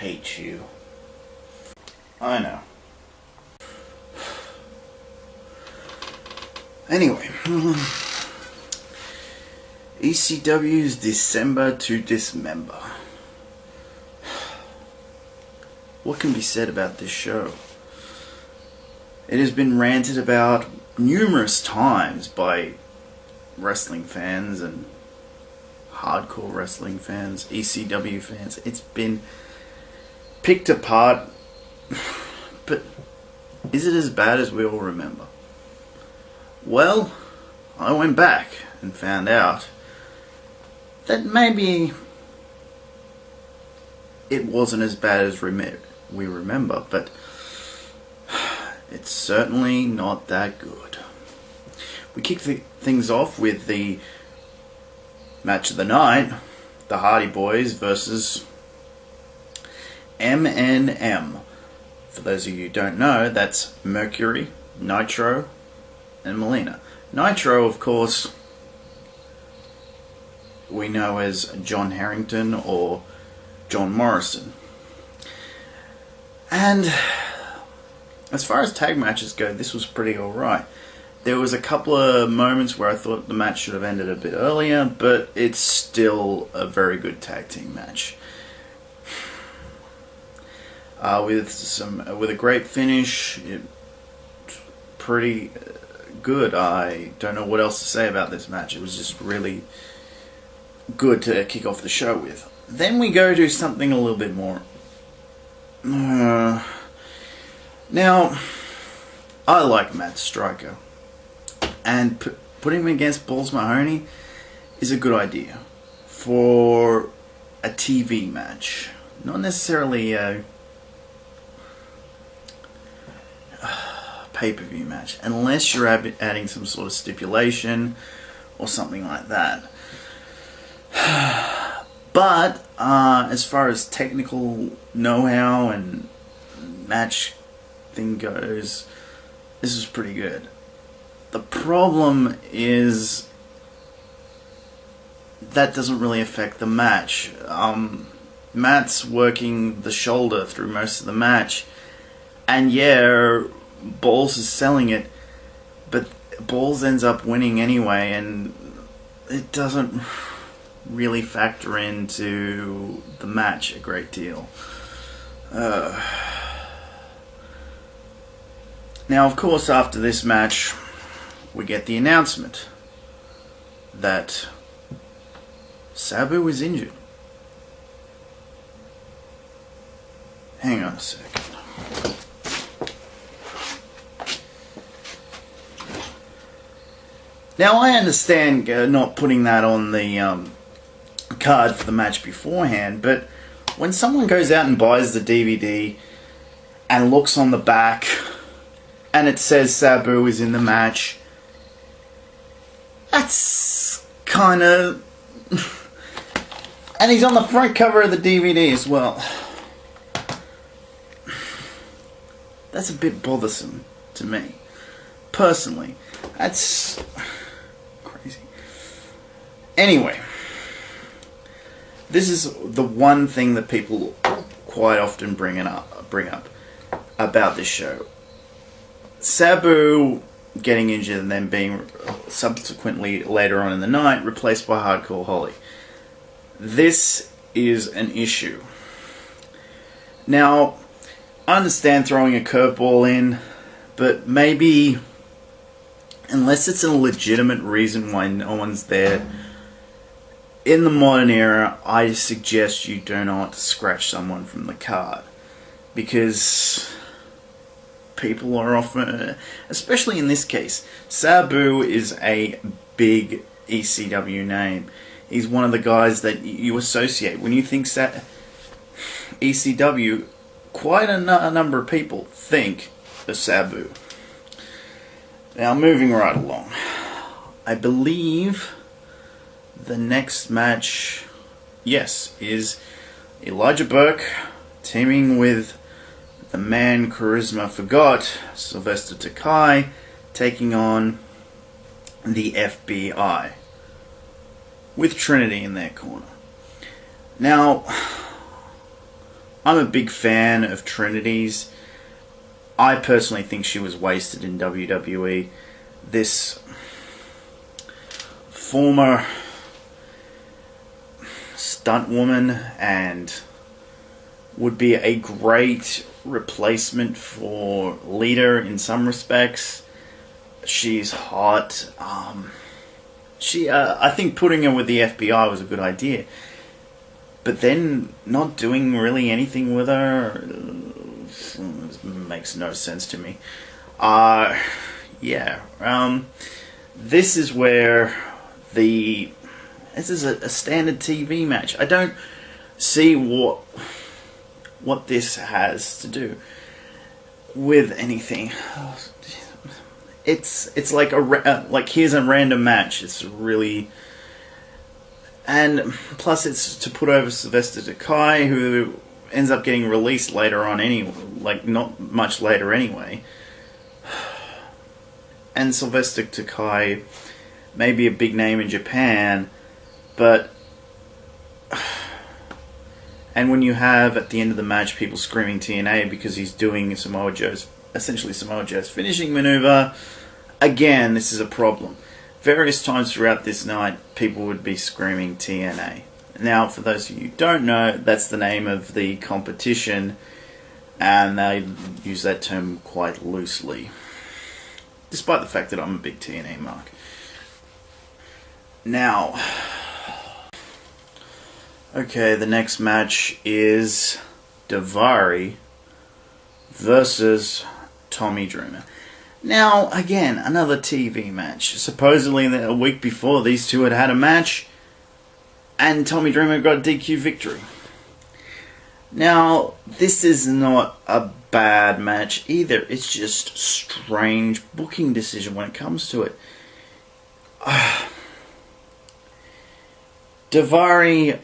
hate you. I know. Anyway, ECW's December to Dismember. What can be said about this show? It has been ranted about numerous times by wrestling fans and hardcore wrestling fans, ECW fans. It's been picked apart, but is it as bad as we all remember? Well, I went back and found out that maybe it wasn't as bad as we remember, but it's certainly not that good. We kick things off with the match of the night, the Hardy Boys versus M&M. For those of you who don't know, that's Mercury, Nitro, and Melina. Nitro, of course, we know as John Harrington or John Morrison. And as far as tag matches go, this was pretty alright. There was a couple of moments where I thought the match should have ended a bit earlier, but it's still a very good tag team match. With a great finish, pretty good. I don't know what else to say about this match. It was just really good to kick off the show with. Then we go to something a little bit more. Now, I like Matt Striker, and putting him against Balls Mahoney is a good idea for a TV match, not necessarily a pay-per-view match, unless you're adding some sort of stipulation or something like that. But as far as technical know-how and match thing goes, this is pretty good. The problem is that doesn't really affect the match. Matt's working the shoulder through most of the match, and yeah, Balls is selling it, but Balls ends up winning anyway, and it doesn't really factor into the match a great deal. Now, of course, after this match, we get the announcement that Sabu is injured. Hang on a second. Now, I understand not putting that on the card for the match beforehand, but when someone goes out and buys the DVD and looks on the back and it says Sabu is in the match, that's kind of... and he's on the front cover of the DVD as well. That's a bit bothersome to me, personally. That's crazy. Anyway, this is the one thing that people quite often bring up about this show. Sabu getting injured and then being subsequently later on in the night replaced by Hardcore Holly. This is an issue. Now, I understand throwing a curveball in, but maybe, unless it's a legitimate reason why no one's there, in the modern era, I suggest you do not scratch someone from the card, because people are often, especially in this case, Sabu is a big ECW name. He's one of the guys that you associate. When you think ECW, quite a number of people think of Sabu. Now, moving right along. I believe the next match, yes, is Elijah Burke teaming with the man Charisma Forgot, Sylvester Takai, taking on the FBI with Trinity in their corner. Now, I'm a big fan of Trinity's. I personally think she was wasted in WWE. This former stunt woman and would be a great replacement for Lita in some respects. She's hot. I think putting her with the FBI was a good idea. But then not doing really anything with her makes no sense to me. This is where this is a standard TV match. I don't see what this has to do with anything. It's like like here's a random match. It's really, and plus it's to put over Sylvester Takai, who ends up getting released later on not much later anyway. And Sylvester Takai may be a big name in Japan, but and when you have at the end of the match people screaming TNA because he's doing essentially Samoa Joe's finishing maneuver, again, this is a problem. Various times throughout this night, people would be screaming TNA. Now, for those of you who don't know, that's the name of the competition, and they use that term quite loosely, despite the fact that I'm a big TNA mark. Now, okay, the next match is Davari versus Tommy Dreamer. Now, again, another TV match. Supposedly, a week before, these two had a match, and Tommy Dreamer got a DQ victory. Now, this is not a bad match either. It's just strange booking decision when it comes to it. Davari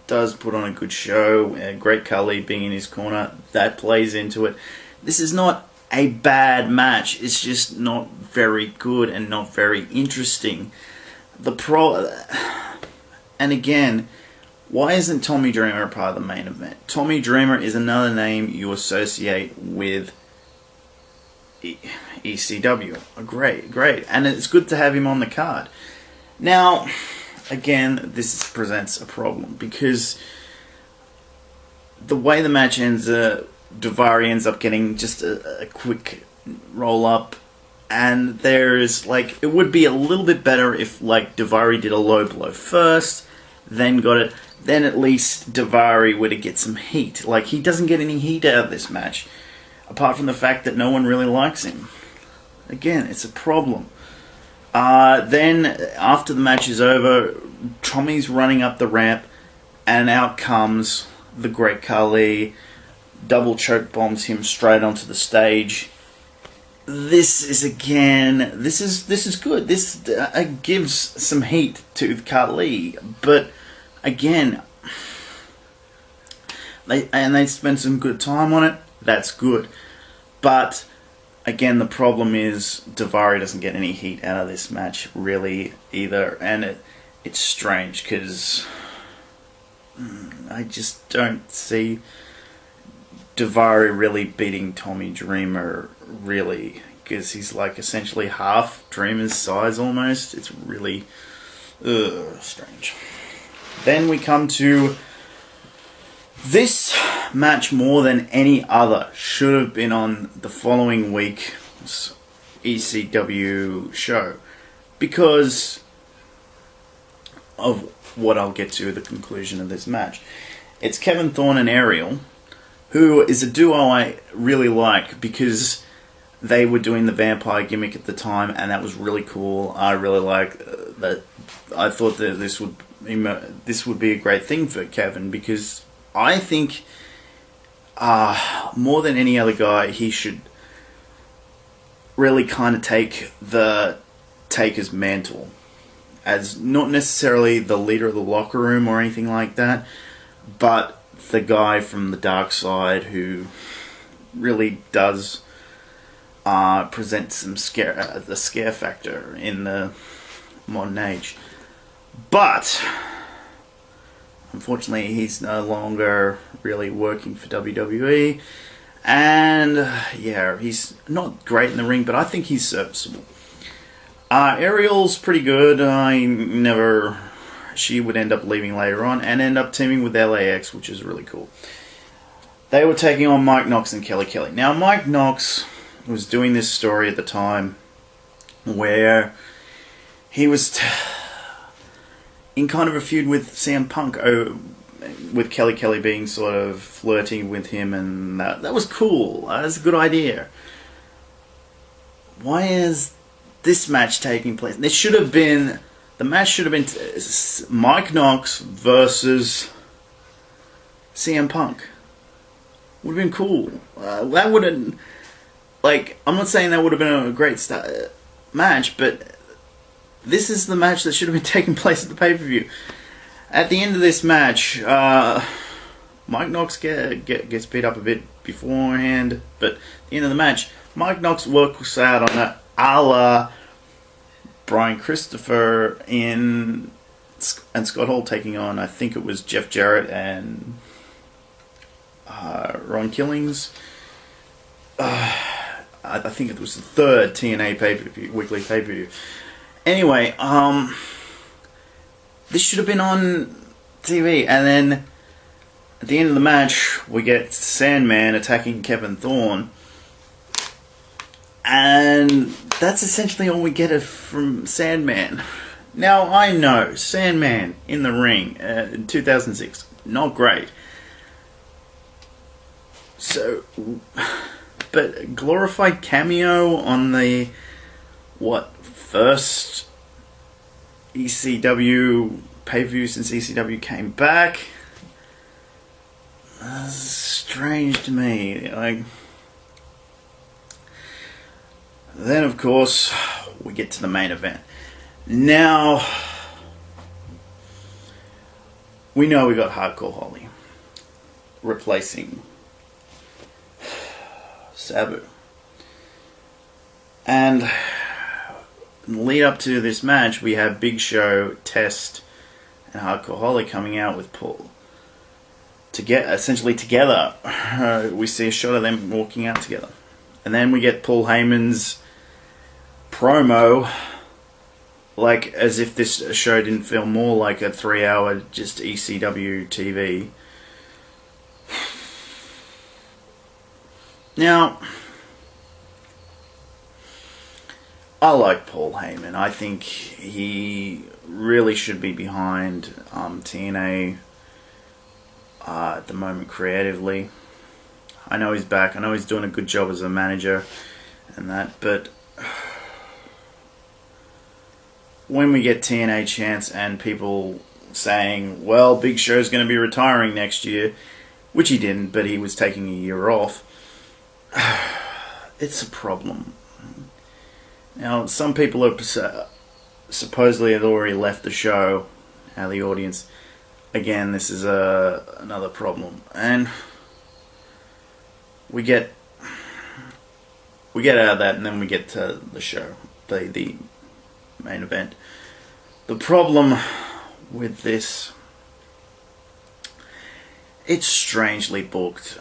does put on a good show. Great Khali being in his corner, that plays into it. This is not a bad match. It's just not very good and not very interesting. And again, why isn't Tommy Dreamer a part of the main event? Tommy Dreamer is another name you associate with ECW. Great. And it's good to have him on the card. Now, again, this presents a problem because the way the match ends, Davari ends up getting just a quick roll up, and there's it would be a little bit better if Davari did a low blow first, then got it, then at least Davari would get some heat. He doesn't get any heat out of this match, apart from the fact that no one really likes him. Again, it's a problem. Then, after the match is over, Tommy's running up the ramp, and out comes the Great Khali, double choke bombs him straight onto the stage. This is good. This gives some heat to Khali, but again, they spend some good time on it. That's good, but again, the problem is Davari doesn't get any heat out of this match really either, and it's strange because I just don't see Davari really beating Tommy Dreamer really, because he's essentially half Dreamer's size almost. It's really strange. Then we come to this match. More than any other should have been on the following week's ECW show because of what I'll get to at the conclusion of this match. It's Kevin Thorne and Ariel, who is a duo I really like because they were doing the vampire gimmick at the time, and that was really cool. I really like that. I thought that this would be a great thing for Kevin because I think more than any other guy, he should really kind of take the Taker's mantle as not necessarily the leader of the locker room or anything like that, but the guy from the dark side who really does present some the scare factor in the modern age. But Unfortunately, he's no longer really working for WWE. And yeah, he's not great in the ring, but I think he's serviceable. Ariel's pretty good. She would end up leaving later on and end up teaming with LAX, which is really cool. They were taking on Mike Knox and Kelly Kelly. Now, Mike Knox was doing this story at the time where he was in kind of a feud with CM Punk, with Kelly Kelly being sort of flirting with him, and that was cool. That was a good idea. Why is this match taking place? The match should have been Mike Knox versus CM Punk. Would have been cool. That wouldn't, I'm not saying that would have been a great match, but this is the match that should have been taking place at the pay-per-view. At the end of this match, Mike Knox gets beat up a bit beforehand, but at the end of the match, Mike Knox works out on a la Brian Christopher and Scott Hall taking on, I think it was Jeff Jarrett and Ron Killings. I think it was the third TNA weekly pay-per-view. Anyway, this should have been on TV, and then at the end of the match, we get Sandman attacking Kevin Thorne, and that's essentially all we get from Sandman. Now, I know Sandman in the ring in 2006, not great. So, but glorified cameo on the first ECW pay-per-view since ECW came back. That's strange to me. Then, of course, we get to the main event. Now, we know we got Hardcore Holly replacing Sabu. And in the lead up to this match, we have Big Show, Test, and Hardcore Holly coming out with Paul. Essentially together. We see a shot of them walking out together. And then we get Paul Heyman's promo, as if this show didn't feel more like a 3-hour just ECW TV. Now, I like Paul Heyman. I think he really should be behind TNA at the moment creatively. I know he's back. I know he's doing a good job as a manager and that, but when we get TNA chants and people saying, well, Big Show's going to be retiring next year, which he didn't, but he was taking a year off, it's a problem. Now, some people are supposedly had already left the show, the audience. Again, this is another problem. And we get out of that, and then we get to the show, the main event. The problem with this, it's strangely booked.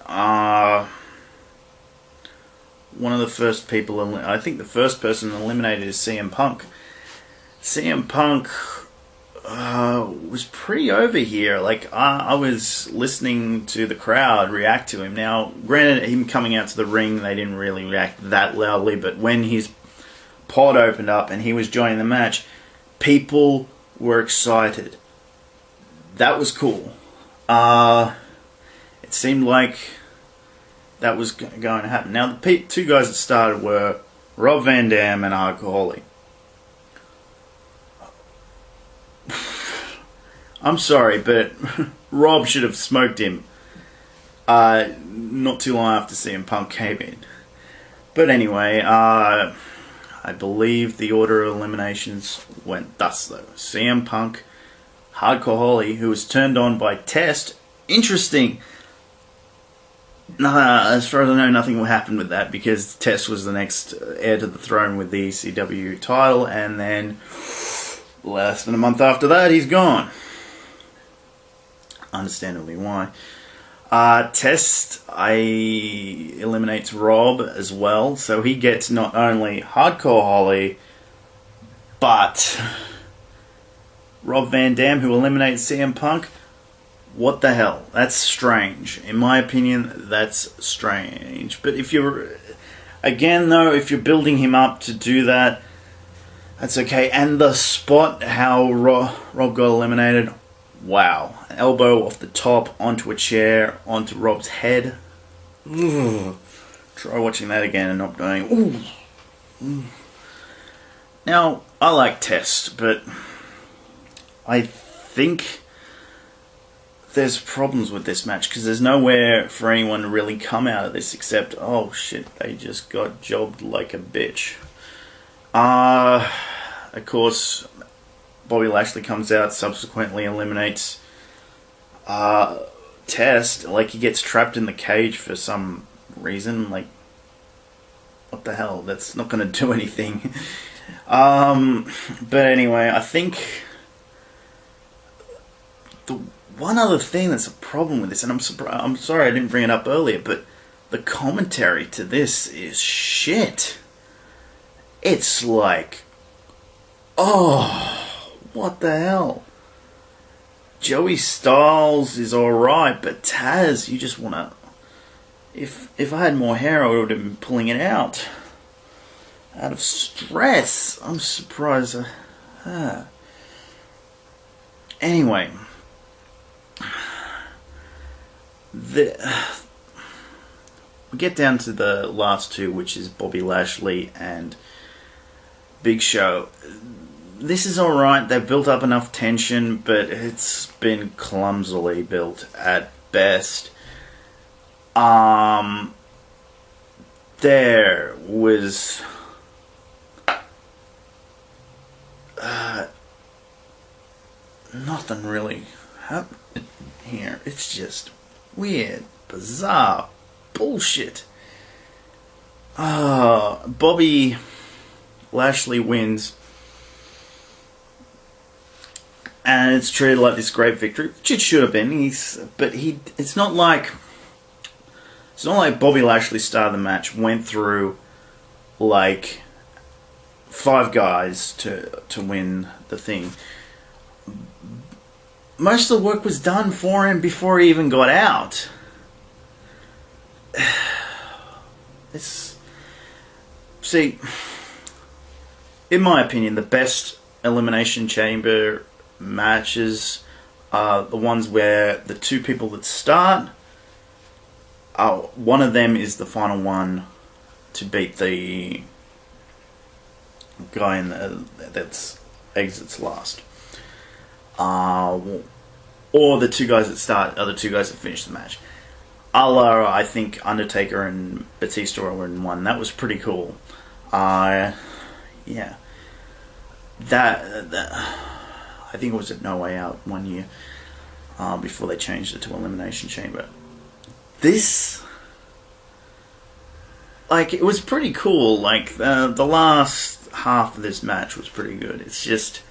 One of the first people, I think the first person eliminated is CM Punk. CM Punk was pretty over here. I was listening to the crowd react to him. Now, granted, him coming out to the ring, they didn't really react that loudly, but when his pod opened up and he was joining the match, people were excited. That was cool. It seemed like that was going to happen. Now, the two guys that started were Rob Van Dam and Hardcore Holly. I'm sorry, but Rob should have smoked him not too long after CM Punk came in. But anyway, I believe the order of eliminations went thus, though. CM Punk, Hardcore Holly, who was turned on by Test. Interesting. As far as I know, nothing will happen with that, because Test was the next heir to the throne with the ECW title, and then less than a month after that, he's gone. Understandably why. Test eliminates Rob as well, so he gets not only Hardcore Holly, but Rob Van Dam, who eliminates CM Punk. What the hell? That's strange. In my opinion, that's strange. But if you're... Again, though, if you're building him up to do that, that's okay. And the spot, how Rob got eliminated, wow. An elbow off the top, onto a chair, onto Rob's head. Ugh. Try watching that again and not going, ooh. Now, I like Test, but I think there's problems with this match because there's nowhere for anyone to really come out of this except, oh shit, they just got jobbed like a bitch. Of course, Bobby Lashley comes out, subsequently eliminates Test. Like, he gets trapped in the cage for some reason. Like, what the hell? That's not going to do anything. But anyway, I think the one other thing that's a problem with this, and I'm sorry I didn't bring it up earlier, but the commentary to this is shit. It's like, oh, what the hell? Joey Styles is alright, but Taz, you just want to... If I had more hair, I would have been pulling it out of stress. I'm surprised. Anyway... we get down to the last two, which is Bobby Lashley and Big Show. This is alright, they've built up enough tension, but it's been clumsily built at best. There was nothing really happened here. It's just weird, bizarre bullshit. Bobby Lashley wins, and it's treated like this great victory, which it should have been. It's not like Bobby Lashley started the match, went through like 5 guys to win the thing. Most of the work was done for him before he even got out. See, in my opinion, the best Elimination Chamber matches are the ones where the 2 people that start, one of them is the final one to beat the guy that exits last. Or the 2 guys that start are the 2 guys that finish the match. I think Undertaker and Batista were in one. That was pretty cool. Yeah. That I think it was at No Way Out one year, before they changed it to Elimination Chamber. This, like, it was pretty cool. Like, the last half of this match was pretty good. It's just...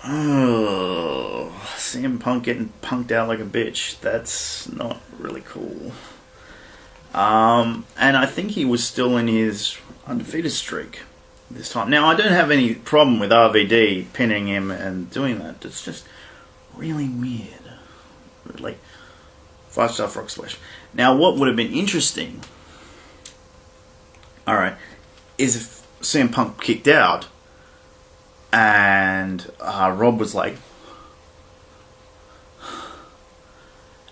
oh, CM Punk getting punked out like a bitch. That's not really cool. And I think he was still in his undefeated streak this time. Now, I don't have any problem with RVD pinning him and doing that. It's just really weird. Like, 5-star frog splash. Now, what would have been interesting, alright, is if CM Punk kicked out and Rob was like,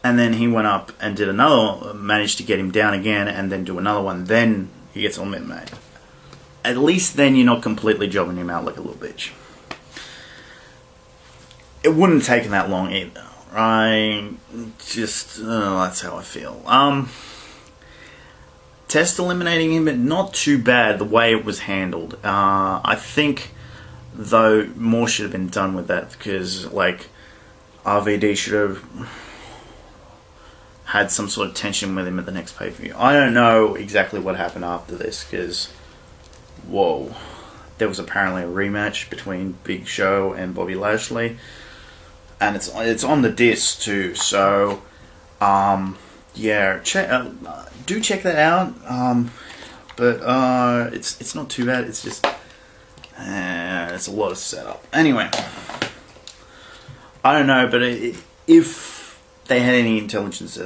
and then he went up and did another, managed to get him down again and then do another one, then he gets eliminated. At least then you're not completely jobbing him out like a little bitch. It wouldn't have taken that long either. That's how I feel. Test eliminating him, but not too bad the way it was handled. I think, though, more should have been done with that, because, like, RVD should have had some sort of tension with him at the next pay-per-view. I don't know exactly what happened after this, because, whoa, there was apparently a rematch between Big Show and Bobby Lashley. and it's on the disc too. So yeah, do check that out. But it's not too bad. It's just it's a lot of setup. Anyway, I don't know, but if they had any intelligence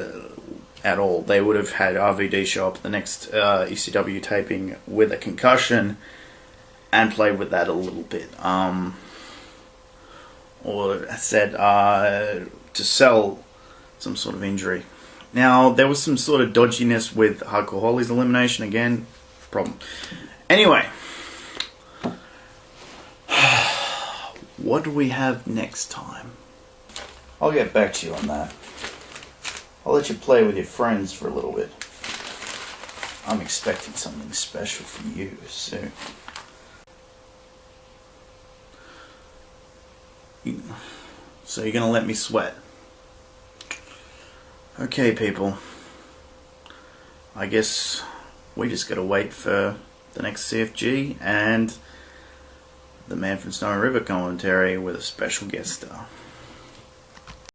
at all, they would have had RVD show up at the next ECW taping with a concussion and play with that a little bit. Or said to sell some sort of injury. Now, there was some sort of dodginess with Hardcore Holly's elimination again. Problem. Anyway, what do we have next time? I'll get back to you on that. I'll let you play with your friends for a little bit. I'm expecting something special from you soon. So you're gonna let me sweat? Okay, people. I guess we just gotta wait for the next CFG and the Man from Snowy River commentary with a special guest star.